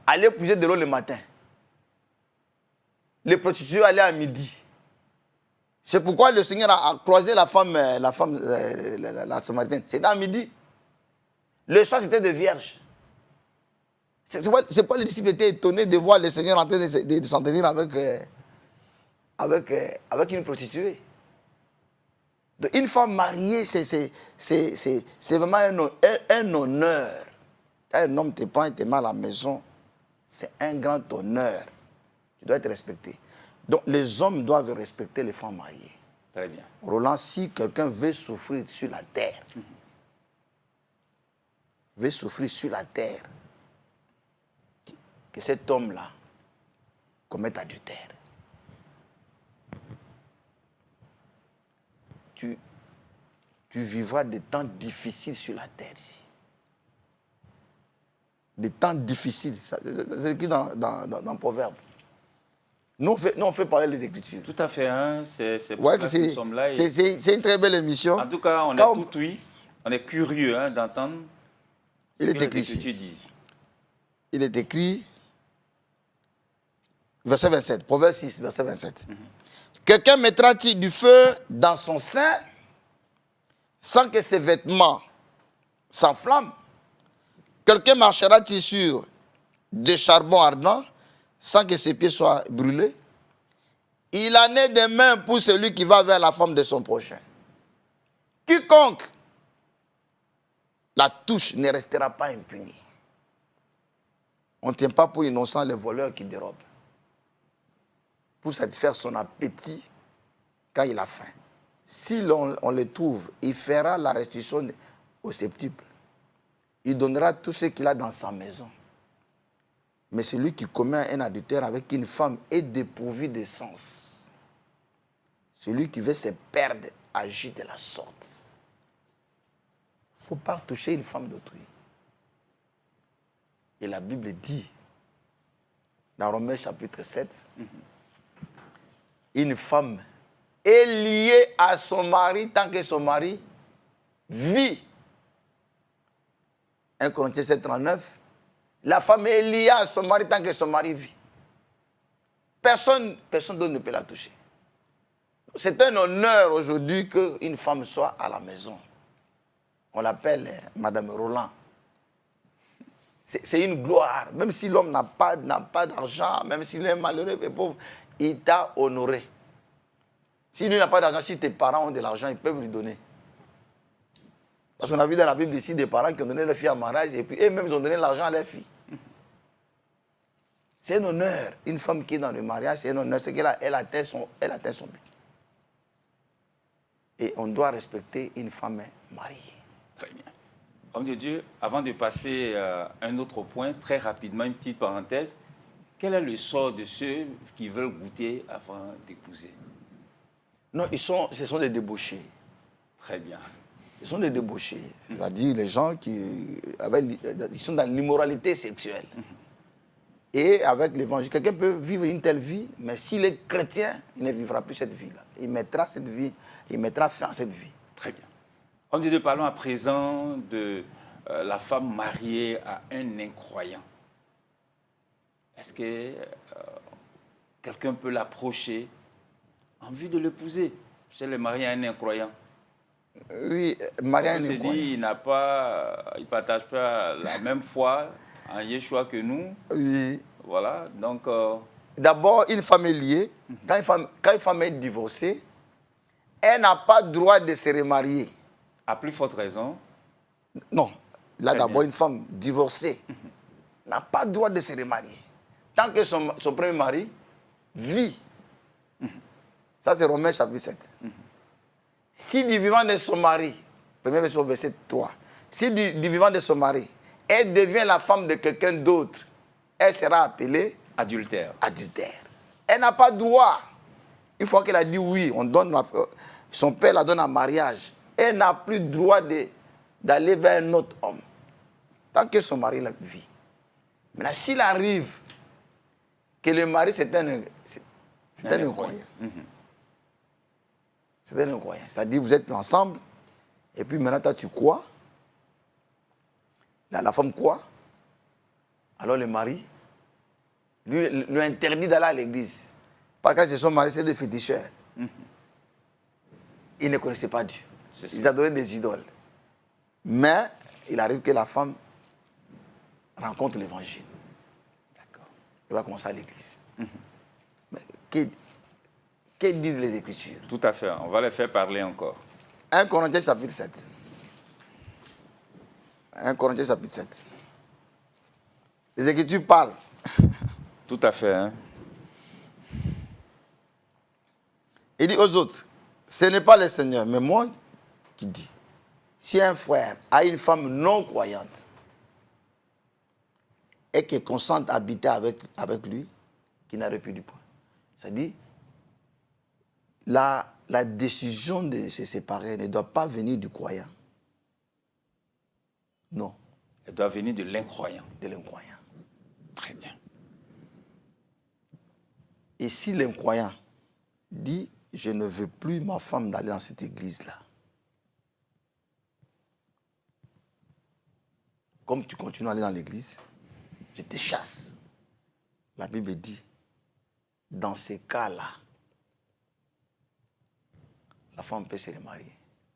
allaient puiser de l'eau le matin. Les prostituées allaient à midi. C'est pourquoi le Seigneur a croisé la Samaritaine. C'était à midi. Le soir, c'était de vierges. C'est pourquoi les disciples étaient étonnés de voir le Seigneur en train de s'entretenir avec une prostituée. Donc, une femme mariée, c'est vraiment un honneur. Quand un homme te prend et te met à la maison, c'est un grand honneur. Tu dois être respecté. Donc, les hommes doivent respecter les femmes mariées. Très bien. Roland, si quelqu'un veut souffrir sur la terre, que cet homme-là commette adultère. Tu vivras des temps difficiles sur la terre ici. Des temps difficiles. C'est écrit dans Proverbe. Nous, on fait parler les Écritures. Tout à fait. Hein? C'est pour ça que nous sommes là. C'est une très belle émission. En tout cas, on est tout oui. On est curieux d'entendre ce que les Écritures disent. Il est écrit, verset 27, Proverbe 6, verset 27. Quelqu'un mettra-t-il du feu dans son sein sans que ses vêtements s'enflamment? Quelqu'un marchera-t-il sur des charbons ardents sans que ses pieds soient brûlés? Il en est de même pour celui qui va vers la femme de son prochain. Quiconque la touche ne restera pas impuni. On ne tient pas pour innocent les voleurs qui dérobent. Pour satisfaire son appétit quand il a faim. Si on les trouve, il fera la restitution au septuple. Il donnera tout ce qu'il a dans sa maison. Mais celui qui commet un adultère avec une femme est dépourvu de sens. Celui qui veut se perdre agit de la sorte. Il ne faut pas toucher une femme d'autrui. Et la Bible dit, dans Romains chapitre 7, une femme est liée à son mari tant que son mari vit. 1 Corinthiens 7, 39, la femme est liée à son mari tant que son mari vit. Personne d'autre ne peut la toucher. C'est un honneur aujourd'hui qu'une femme soit à la maison. On l'appelle Madame Roland. C'est une gloire. Même si l'homme n'a pas d'argent, même s'il est malheureux et pauvre, il t'a honoré. S'il n'a pas d'argent, si tes parents ont de l'argent, ils peuvent lui donner. Parce qu'on a vu dans la Bible ici des parents qui ont donné leur fille en mariage et puis eux-mêmes ils ont donné l'argent à leur fille. C'est un honneur. Une femme qui est dans le mariage, c'est un honneur. C'est qu'elle atteint son but. Et on doit respecter une femme mariée. Très bien. Homme de Dieu, avant de passer à un autre point, très rapidement, une petite parenthèse. Quel est le sort de ceux qui veulent goûter avant d'épouser? Non, ce sont des débauchés. Très bien. Ce sont des débauchés. C'est-à-dire les gens ils sont dans l'immoralité sexuelle. Et avec l'évangile, quelqu'un peut vivre une telle vie, mais s'il est chrétien, il ne vivra plus cette vie-là. Il mettra cette vie, il mettra fin à cette vie. Très bien. On dit, parlons à présent de la femme mariée à un incroyant. Est-ce que quelqu'un peut l'approcher en vue de l'épouser? Chez les mariés à un incroyant. Oui, marié à un incroyant. On se dit, il ne partage pas la même foi en Yeshua que nous. Oui. Voilà, donc... D'abord, une femme est liée. Quand une femme est divorcée, elle n'a pas le droit de se remarier. À plus forte raison. Non. Là, d'abord, une femme divorcée n'a pas le droit de se remarier. Tant que son premier mari vit. Ça, c'est Romains chapitre 7. Si du vivant de son mari, première version, verset 3, si du vivant de son mari, elle devient la femme de quelqu'un d'autre, elle sera appelée Adultère. Adultère. Elle n'a pas droit. Une fois qu'elle a dit oui, on donne son père la donne en mariage. Elle n'a plus droit d'aller vers un autre homme. Tant que son mari la vit. Maintenant, s'il arrive que le mari, c'est un incroyant. C'est un incroyant. C'est-à-dire, vous êtes ensemble, et puis maintenant, toi, tu crois. La femme croit. Alors, le mari lui interdit d'aller à l'église. Parce que c'est son mari, c'est des féticheurs. Ils ne connaissaient pas Dieu. Ils adoraient des idoles. Mais il arrive que la femme rencontre l'évangile. D'accord. Elle va commencer à l'église. Mais que disent les Écritures? Tout à fait. On va les faire parler encore. 1 Corinthiens chapitre 7. 1 Corinthiens chapitre 7. Les Écritures parlent. Tout à fait. Hein? Il dit aux autres, ce n'est pas le Seigneur, mais moi qui dis. Si un frère a une femme non croyante et qui consente à habiter avec lui, qui n'a repu du point. C'est-à-dire, la décision de se séparer ne doit pas venir du croyant. Non. Elle doit venir de l'incroyant. De l'incroyant. Très bien. Et si l'incroyant dit, je ne veux plus ma femme d'aller dans cette église-là. Comme tu continues à aller dans l'église, je te chasse. La Bible dit, dans ces cas-là, la femme peut se remarier.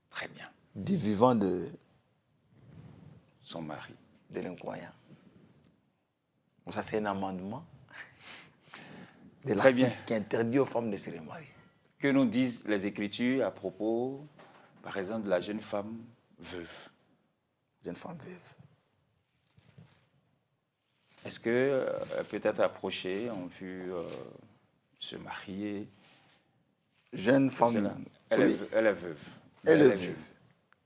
Très bien. Du vivant de son mari. De l'incroyant. Donc ça, c'est un amendement de l'article qui interdit aux femmes de se remarier. Que nous disent les Écritures à propos, par exemple, de la jeune femme veuve? Jeune femme veuve. Est-ce qu'elle peut être approchée en vue se marier? Jeune femme. Elle est veuve. Elle est veuve.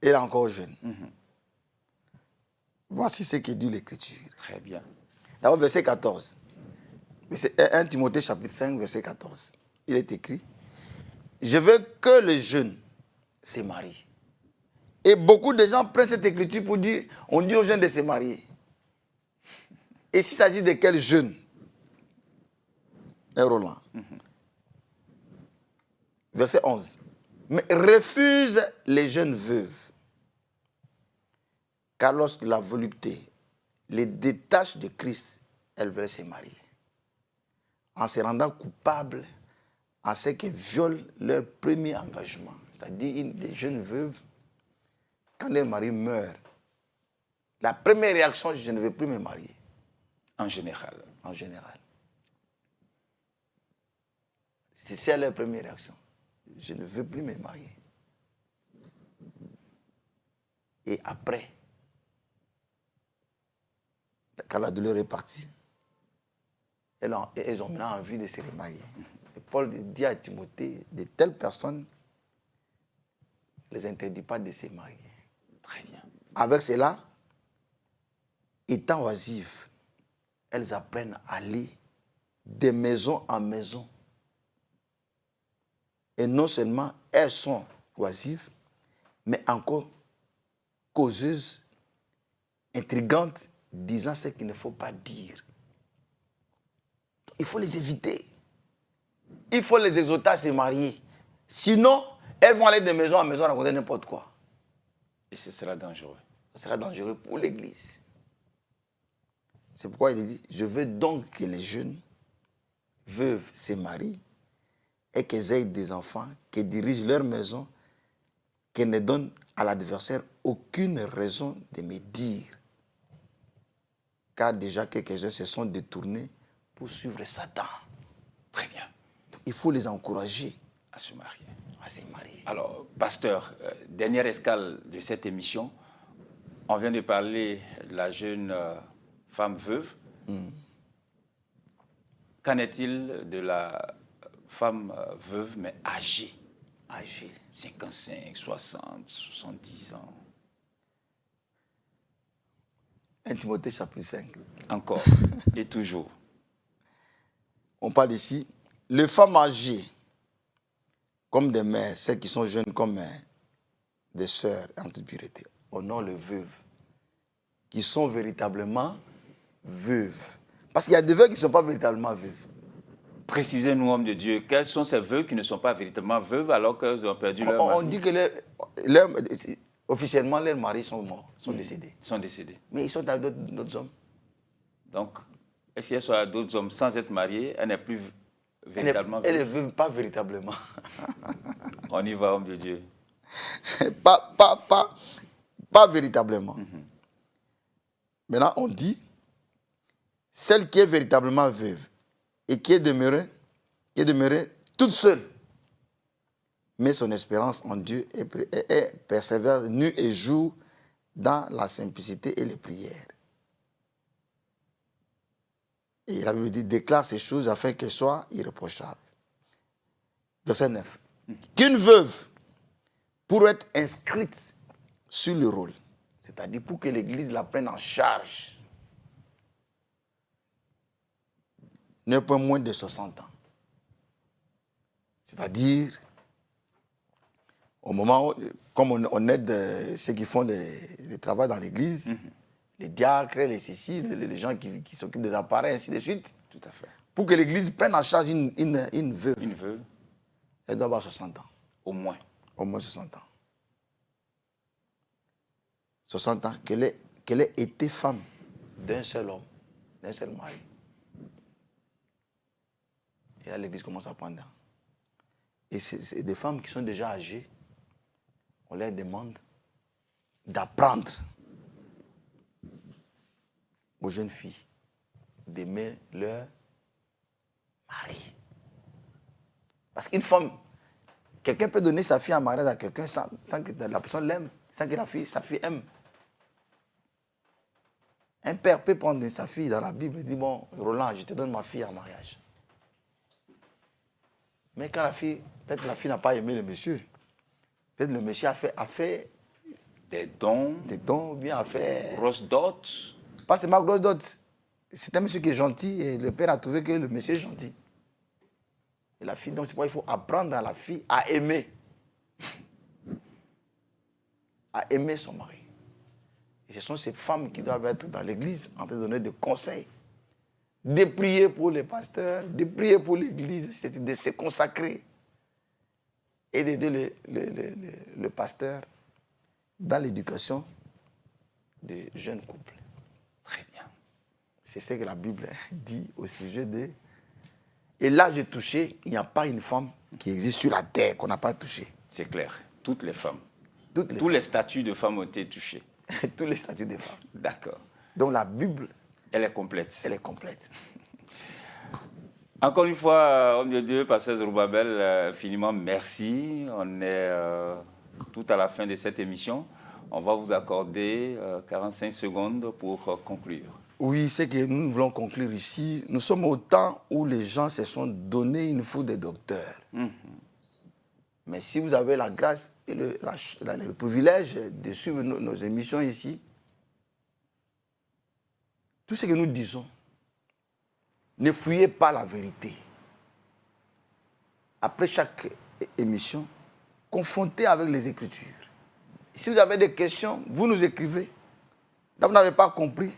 Elle est encore jeune. Voici ce que dit l'Écriture. Très bien. D'abord, verset 14. 1 Timothée chapitre 5, verset 14. Il est écrit, je veux que les jeunes se marient. Et beaucoup de gens prennent cette écriture pour dire, on dit aux jeunes de se marier. Et s'il s'agit de quels jeunes? Un Roland. Verset 11. Mais refuse les jeunes veuves, car lorsque la volupté les détache de Christ, elles veulent se marier. En se rendant coupables à ce qui viole leur premier engagement. C'est-à-dire, les jeunes veuves, quand leur mari meurt, la première réaction, je ne veux plus me marier. En général. En général. C'est ça leur première réaction. Je ne veux plus me marier. Et après, quand la douleur est partie, elles ont maintenant envie de se remarier. Et Paul dit à Timothée, de telles personnes ne les interdit pas de se marier. Très bien. Avec cela, étant oisives, elles apprennent à aller de maison en maison. Et non seulement elles sont oisives, mais encore causeuses, intrigantes, disant ce qu'il ne faut pas dire. Il faut les éviter. Il faut les exhorter à se marier. Sinon, elles vont aller de maison en maison raconter n'importe quoi. Et ce sera dangereux. Ce sera dangereux pour l'Église. C'est pourquoi il dit, je veux donc que les jeunes veuves se marient et qu'elles aient des enfants, qu'elles dirigent leur maison, qu'elles ne donnent à l'adversaire aucune raison de me dire. Car déjà quelques-uns se sont détournés pour suivre Satan. Très bien. Donc, il faut les encourager à se marier. À se marier. Alors, pasteur, dernière escale de cette émission, on vient de parler de la jeune femme veuve. Qu'en est-il de la femme veuve, mais âgée? Âgée. 55, 60, 70 ans. 1 Timothée chapitre 5. Encore et toujours. on parle ici, les femmes âgées, comme des mères, celles qui sont jeunes comme des sœurs en toute pureté, honorent les veuves, qui sont véritablement veuves. Parce qu'il y a des veuves qui ne sont pas véritablement veuves. Précisez-nous, homme de Dieu, quelles sont ces veuves qui ne sont pas véritablement veuves alors qu'elles ont perdu leur mari? On dit que officiellement, leurs maris sont morts, sont décédés. Ils sont décédés. Mais ils sont avec d'autres hommes. Donc, est-ce qu'elle soit avec d'autres hommes sans être mariée, elle n'est plus véritablement Elle veuve? est veuve, pas véritablement. On y va, homme de Dieu. pas véritablement. Maintenant, on dit, celle qui est véritablement veuve et qui est demeurée toute seule, met son espérance en Dieu et persévère nuit et jour dans la simplicité et les prières. Et la Bible dit, déclare ces choses afin qu'elles soient irréprochables. Verset 9. Qu'une veuve, pour être inscrite sur le rôle, c'est-à-dire pour que l'Église la prenne en charge, n'est pas moins de 60 ans. C'est-à-dire, au moment où, comme on aide ceux qui font le travail dans l'Église, les diacres, les cécis, les gens qui s'occupent des appareils, ainsi de suite, Tout à fait. pour que l'Église prenne en charge une veuve, Une veuve, elle doit avoir 60 ans. au moins. Au moins 60 ans. 60 ans, qu'elle ait été femme d'un seul homme, d'un seul mari. Et là, l'Église commence à prendre. Et c'est des femmes qui sont déjà âgées. On leur demande d'apprendre aux jeunes filles d'aimer leur mari. Parce qu'une femme, quelqu'un peut donner sa fille en mariage à quelqu'un sans que la personne l'aime, sans que sa fille aime. Un père peut prendre sa fille dans la Bible et dire, bon, Roland, je te donne ma fille en mariage. Mais quand peut-être la fille n'a pas aimé le monsieur, peut-être le monsieur a fait Des dons, ou bien a fait... grosses dots. Pas seulement grosse dot. C'est un monsieur qui est gentil et le père a trouvé que le monsieur est gentil. Et la fille, donc c'est pourquoi il faut apprendre à la fille à aimer. À aimer son mari. Et ce sont ces femmes qui doivent être dans l'église en train de donner des conseils. De prier pour les pasteurs, de prier pour l'église, c'est de se consacrer et d'aider le pasteur dans l'éducation des jeunes couples. Très bien. C'est ce que la Bible dit au sujet de... Et là, j'ai touché, il n'y a pas une femme qui existe sur la terre qu'on n'a pas touchée. C'est clair. Toutes les femmes. Toutes les Tous les statuts de femmes ont été touchés. Tous les statuts des femmes. D'accord. Donc la Bible, Elle est complète. elle est complète. Encore une fois, homme de Dieu, pasteur Zorobabel, infiniment merci. On est tout à la fin de cette émission. On va vous accorder 45 secondes pour conclure. Oui, c'est que nous voulons conclure ici. Nous sommes au temps où les gens se sont donné une foule de docteurs. Mais si vous avez la grâce et le privilège de suivre nos émissions ici, tout ce que nous disons, ne fouillez pas la vérité. Après chaque émission, confrontez avec les Écritures. Si vous avez des questions, vous nous écrivez. Là, vous n'avez pas compris,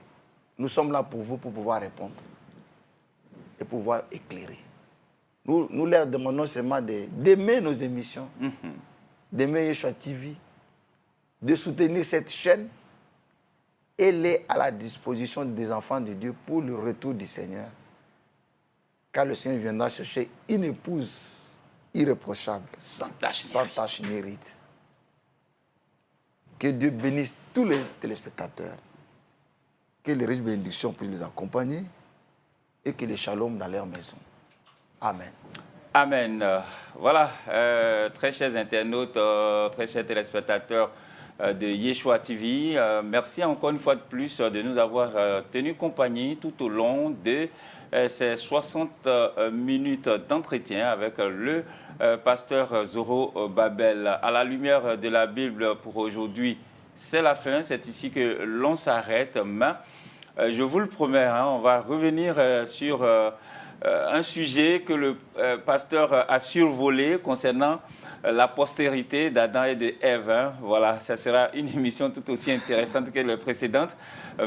nous sommes là pour vous, pour pouvoir répondre et pouvoir éclairer. Nous leur demandons seulement d'aimer nos émissions, d'aimer Yeshua TV, de soutenir cette chaîne. Elle est à la disposition des enfants de Dieu pour le retour du Seigneur. Car le Seigneur viendra chercher une épouse irréprochable, Sans tache. sans tache ni ride. Que Dieu bénisse tous les téléspectateurs. Que les riches bénédictions puissent les accompagner et que les shalom dans leur maison. Amen. Amen. Voilà, très chers internautes, très chers téléspectateurs de Yeshua TV, merci encore une fois de plus de nous avoir tenu compagnie tout au long de ces 60 minutes d'entretien avec le pasteur Zorobabel. À la lumière de la Bible pour aujourd'hui, c'est la fin, c'est ici que l'on s'arrête, mais je vous le promets, on va revenir sur un sujet que le pasteur a survolé concernant la postérité d'Adam et d'Ève. Hein. Voilà, ça sera une émission tout aussi intéressante que les précédentes.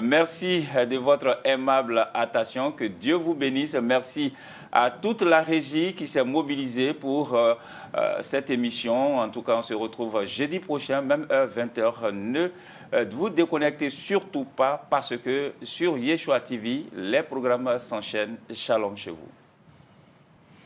Merci de votre aimable attention. Que Dieu vous bénisse. Merci à toute la régie qui s'est mobilisée pour cette émission. En tout cas, on se retrouve jeudi prochain, même heure, 20h. Ne vous déconnectez surtout pas parce que sur Yeshua TV, les programmes s'enchaînent. Shalom chez vous.